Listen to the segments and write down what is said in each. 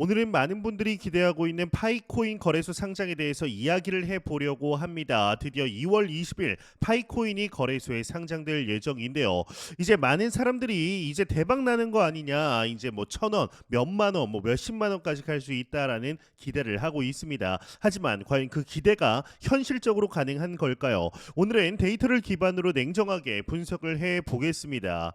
오늘은 많은 분들이 기대하고 있는 파이코인 거래소 상장에 대해서 이야기를 해보려고 합니다. 드디어 2월 20일 파이코인이 거래소에 상장될 예정인데요. 이제 많은 사람들이 이제 대박 나는 거 아니냐, 이제 뭐 1,000원, 몇만 원, 뭐 몇십만 원까지 갈 수 있다라는 기대를 하고 있습니다. 하지만 과연 그 기대가 현실적으로 가능한 걸까요? 오늘은 데이터를 기반으로 냉정하게 분석을 해 보겠습니다.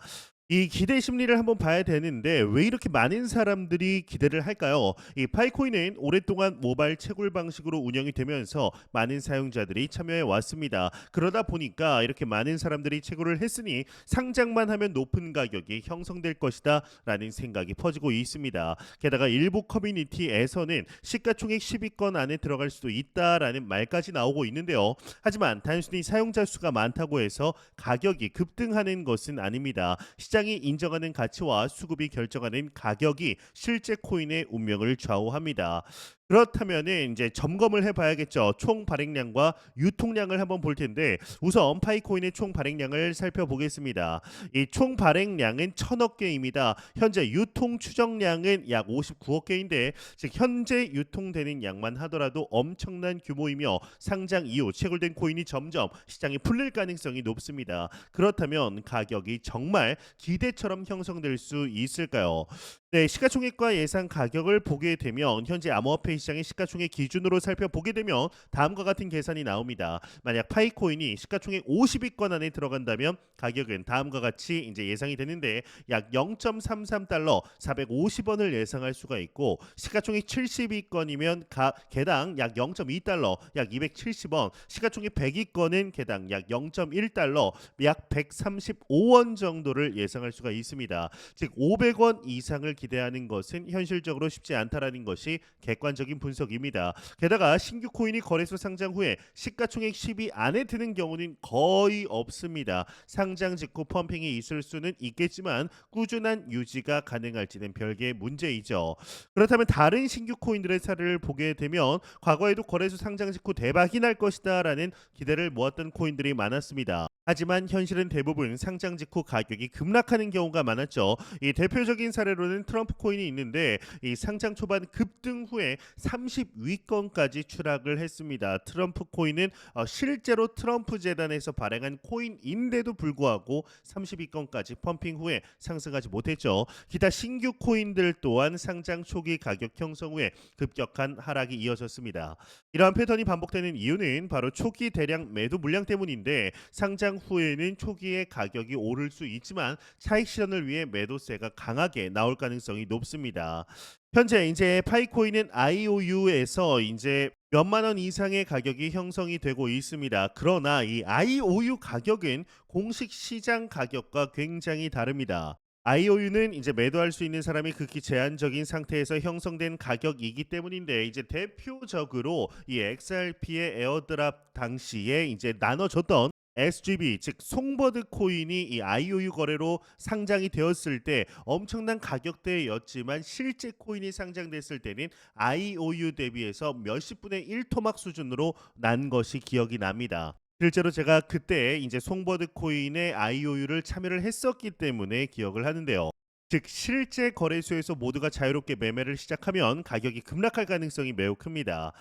이 기대 심리를 한번 봐야 되는데 왜 이렇게 많은 사람들이 기대를 할까요? 이 파이코인은 오랫동안 모바일 채굴 방식으로 운영이 되면서 많은 사용자들이 참여해 왔습니다. 그러다 보니까 이렇게 많은 사람들이 채굴을 했으니 상장만 하면 높은 가격이 형성될 것이다 라는 생각이 퍼지고 있습니다. 게다가 일부 커뮤니티에서는 시가총액 10위권 안에 들어갈 수도 있다라는 말까지 나오고 있는데요. 하지만 단순히 사용자 수가 많다고 해서 가격이 급등하는 것은 아닙니다. 시장이 인정하는 가치와 수급이 결정하는 가격이 실제 코인의 운명을 좌우합니다. 그렇다면은 이제 점검을 해봐야겠죠. 총 발행량과 유통량을 한번 볼 텐데 우선 파이코인의 총 발행량을 살펴보겠습니다. 이 총 발행량은 1,000억 개입니다. 현재 유통 추정량은 약 59억 개인데 즉 현재 유통되는 양만 하더라도 엄청난 규모이며 상장 이후 채굴된 코인이 점점 시장에 풀릴 가능성이 높습니다. 그렇다면 가격이 정말 기대처럼 형성될 수 있을까요? 네, 시가총액과 예상 가격을 보게 되면 현재 암호화폐 시장의 시가총액 기준으로 살펴보게 되면 다음과 같은 계산이 나옵니다. 만약 파이코인이 시가총액 50위권 안에 들어간다면 가격은 다음과 같이 이제 예상이 되는데 약 0.33달러 450원을 예상할 수가 있고 시가총액 70위권이면 개당 약 0.2달러 약 270원, 시가총액 100위권은 개당 약 0.1달러 약 135원 정도를 예상할 수가 있습니다. 즉 500원 이상을 기대하는 것은 현실적으로 쉽지 않다라는 것이 객관적인 분석입니다. 게다가 신규 코인이 거래소 상장 후에 시가총액 10위 안에 드는 경우는 거의 없습니다. 상장 직후 펌핑이 있을 수는 있겠지만 꾸준한 유지가 가능할지는 별개의 문제이죠. 그렇다면 다른 신규 코인들의 사례를 보게 되면 과거에도 거래소 상장 직후 대박이 날 것이다라는 기대를 모았던 코인들이 많았습니다. 하지만 현실은 대부분 상장 직후 가격이 급락하는 경우가 많았죠. 이 대표적인 사례로는 트럼프 코인이 있는데 이 상장 초반 급등 후에 30위권까지 추락을 했습니다. 트럼프 코인은 실제로 트럼프 재단에서 발행한 코인인데도 불구하고 30위권까지 펌핑 후에 상승하지 못했죠. 기타 신규 코인들 또한 상장 초기 가격 형성 후에 급격한 하락이 이어졌습니다. 이러한 패턴이 반복되는 이유는 바로 초기 대량 매도 물량 때문인데 상장 후에는 초기에 가격이 오를 수 있지만 차익 실현을 위해 매도세가 강하게 나올 가능성이 높습니다. 현재 이제 파이코인은 IOU에서 이제 몇만 원 이상의 가격이 형성이 되고 있습니다. 그러나 이 IOU 가격은 공식 시장 가격과 굉장히 다릅니다. IOU는 이제 매도할 수 있는 사람이 극히 제한적인 상태에서 형성된 가격이기 때문인데 이제 대표적으로 이 XRP의 에어드랍 당시에 이제 나눠줬던 SGB 즉 송버드 코인이 이 IOU 거래로 상장이 되었을 때 엄청난 가격대였지만 실제 코인이 상장됐을 때는 IOU 대비해서 몇십 분의 1 토막 수준으로 난 것이 기억이 납니다. 실제로 제가 그때 이제 송버드 코인의 IOU를 참여를 했었기 때문에 기억을 하는데요. 즉 실제 거래소에서 모두가 자유롭게 매매를 시작하면 가격이 급락할 가능성이 매우 큽니다.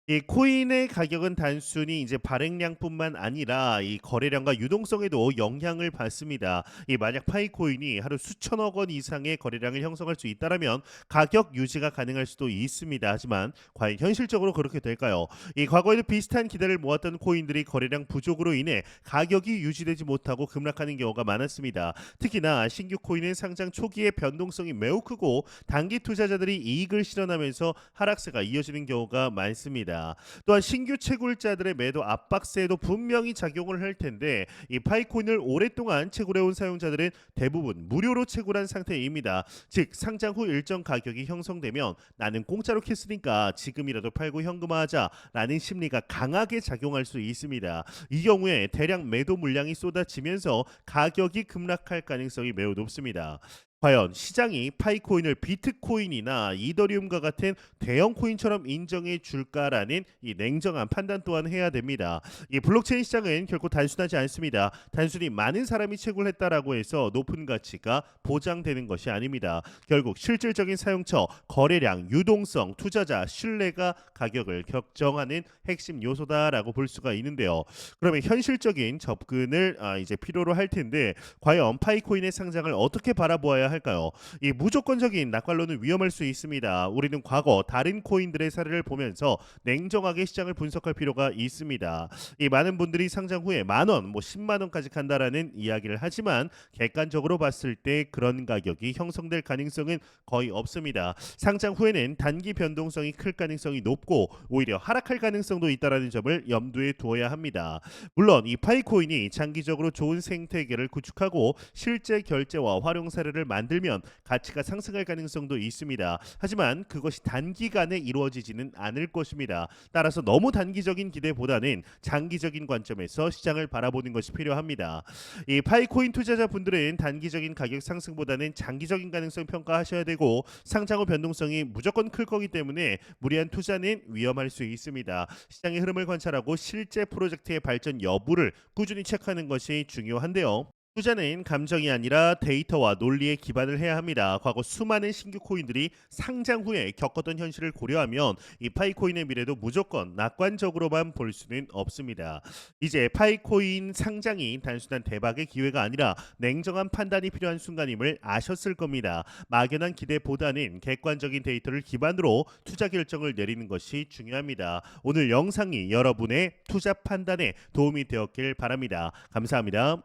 이 코인의 가격은 단순히 이제 발행량뿐만 아니라 이 거래량과 유동성에도 영향을 받습니다. 이 만약 파이코인이 하루 수천억 원 이상의 거래량을 형성할 수 있다라면 가격 유지가 가능할 수도 있습니다. 하지만 과연 현실적으로 그렇게 될까요? 이 과거에도 비슷한 기대를 모았던 코인들이 거래량 부족으로 인해 가격이 유지되지 못하고 급락하는 경우가 많았습니다. 특히나 신규 코인은 상장 초기의 변동성이 매우 크고 단기 투자자들이 이익을 실현하면서 하락세가 이어지는 경우가 많습니다. 또한 신규 채굴자들의 매도 압박세도 분명히 작용을 할 텐데 이 파이코인을 오랫동안 채굴해온 사용자들은 대부분 무료로 채굴한 상태입니다. 즉 상장 후 일정 가격이 형성되면 나는 공짜로 캤으니까 지금이라도 팔고 현금화하자라는 심리가 강하게 작용할 수 있습니다. 이 경우에 대량 매도 물량이 쏟아지면서 가격이 급락할 가능성이 매우 높습니다. 과연 시장이 파이코인을 비트코인이나 이더리움과 같은 대형 코인처럼 인정해 줄까라는 이 냉정한 판단 또한 해야 됩니다. 이 블록체인 시장은 결코 단순하지 않습니다. 단순히 많은 사람이 채굴했다라고 해서 높은 가치가 보장되는 것이 아닙니다. 결국 실질적인 사용처, 거래량, 유동성, 투자자, 신뢰가 가격을 결정하는 핵심 요소다라고 볼 수가 있는데요. 그러면 현실적인 접근을 이제 필요로 할 텐데 과연 파이코인의 상장을 어떻게 바라보아야 할까요? 이 무조건적인 낙관론은 위험할 수 있습니다. 우리는 과거 다른 코인들의 사례를 보면서 냉정하게 시장을 분석할 필요가 있습니다. 이 많은 분들이 상장 후에 만 원, 뭐 10만 원까지 간다라는 이야기를 하지만 객관적으로 봤을 때 그런 가격이 형성될 가능성은 거의 없습니다. 상장 후에는 단기 변동성이 클 가능성이 높고 오히려 하락할 가능성도 있다라는 점을 염두에 두어야 합니다. 물론 이 파이코인이 장기적으로 좋은 생태계를 구축하고 실제 결제와 활용 사례를 만들면 가치가 상승할 가능성도 있습니다. 하지만 그것이 단기간에 이루어지지는 않을 것입니다. 따라서 너무 단기적인 기대보다는 장기적인 관점에서 시장을 바라보는 것이 필요합니다. 이 파이코인 투자자분들은 단기적인 가격 상승보다는 장기적인 가능성 평가하셔야 되고 상장 후 변동성이 무조건 클 거기 때문에 무리한 투자는 위험할 수 있습니다. 시장의 흐름을 관찰하고 실제 프로젝트의 발전 여부를 꾸준히 체크하는 것이 중요한데요. 투자는 감정이 아니라 데이터와 논리에 기반을 해야 합니다. 과거 수많은 신규 코인들이 상장 후에 겪었던 현실을 고려하면 이 파이코인의 미래도 무조건 낙관적으로만 볼 수는 없습니다. 이제 파이코인 상장이 단순한 대박의 기회가 아니라 냉정한 판단이 필요한 순간임을 아셨을 겁니다. 막연한 기대보다는 객관적인 데이터를 기반으로 투자 결정을 내리는 것이 중요합니다. 오늘 영상이 여러분의 투자 판단에 도움이 되었길 바랍니다. 감사합니다.